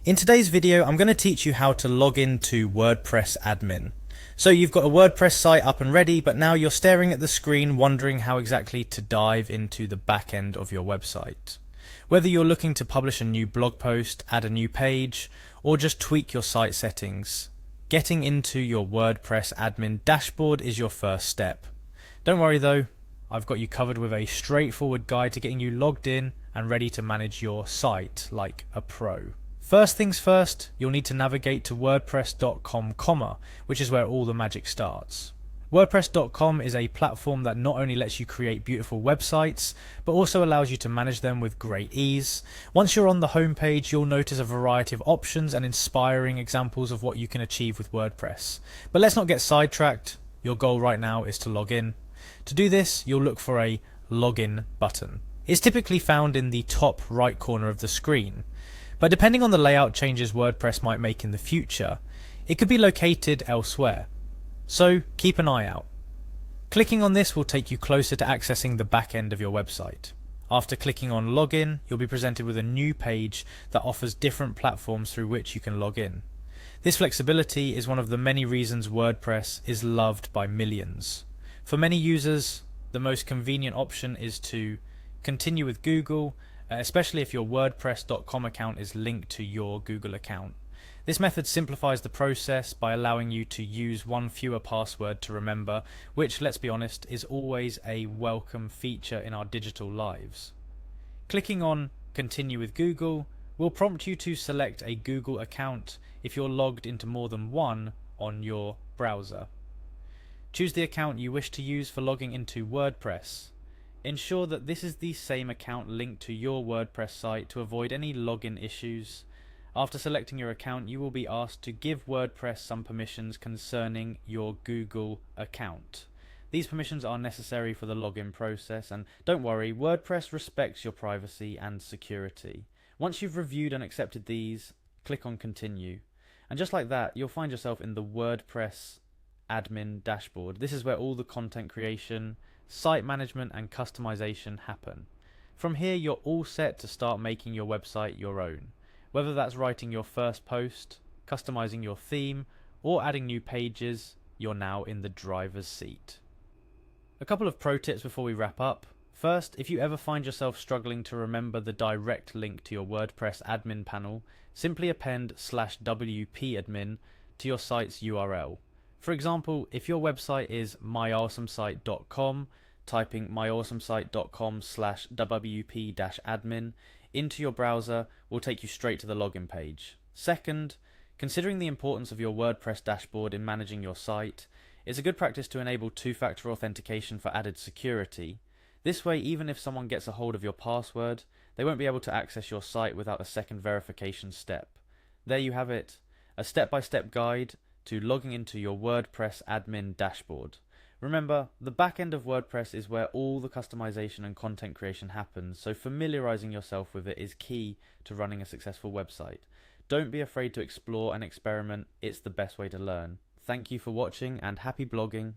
In today's video, I'm going to teach you how to log into WordPress admin. So you've got a WordPress site up and ready, but now you're staring at the screen wondering how exactly to dive into the back end of your website. Whether you're looking to publish a new blog post, add a new page, or just tweak your site settings, getting into your WordPress admin dashboard is your first step. Don't worry though, I've got you covered with a straightforward guide to getting you logged in and ready to manage your site like a pro. First things first, you'll need to navigate to wordpress.com, which is where all the magic starts. WordPress.com is a platform that not only lets you create beautiful websites, but also allows you to manage them with great ease. Once you're on the homepage, you'll notice a variety of options and inspiring examples of what you can achieve with WordPress. But let's not get sidetracked. Your goal right now is to log in. To do this, you'll look for a login button. It's typically found in the top right corner of the screen. But depending on the layout changes WordPress might make in the future, it could be located elsewhere. So keep an eye out. Clicking on this will take you closer to accessing the back end of your website. After clicking on login, you'll be presented with a new page that offers different platforms through which you can log in. This flexibility is one of the many reasons WordPress is loved by millions. For many users, the most convenient option is to continue with Google, especially if your WordPress.com account is linked to your Google account. This method simplifies the process by allowing you to use one fewer password to remember, which, let's be honest, is always a welcome feature in our digital lives. Clicking on Continue with Google will prompt you to select a Google account if you're logged into more than one on your browser. Choose the account you wish to use for logging into WordPress. Ensure that this is the same account linked to your WordPress site to avoid any login issues. After selecting your account, you will be asked to give WordPress some permissions concerning your Google account. These permissions are necessary for the login process, and don't worry, WordPress respects your privacy and security. Once you've reviewed and accepted these, click on Continue. And just like that, you'll find yourself in the WordPress admin dashboard. This is where all the content creation, site management and customization happen. From here, you're all set to start making your website your own. Whether that's writing your first post, customizing your theme, or adding new pages, you're now in the driver's seat. A couple of pro tips before we wrap up. First, if you ever find yourself struggling to remember the direct link to your WordPress admin panel, simply append /wp-admin to your site's URL. For example, if your website is myawesomesite.com, typing myawesomesite.com/wp-admin into your browser will take you straight to the login page. Second, considering the importance of your WordPress dashboard in managing your site, it's a good practice to enable two-factor authentication for added security. This way, even if someone gets a hold of your password, they won't be able to access your site without a second verification step. There you have it, a step-by-step guide to logging into your WordPress admin dashboard. Remember, the back end of WordPress is where all the customization and content creation happens, so familiarizing yourself with it is key to running a successful website. Don't be afraid to explore and experiment, it's the best way to learn. Thank you for watching and happy blogging.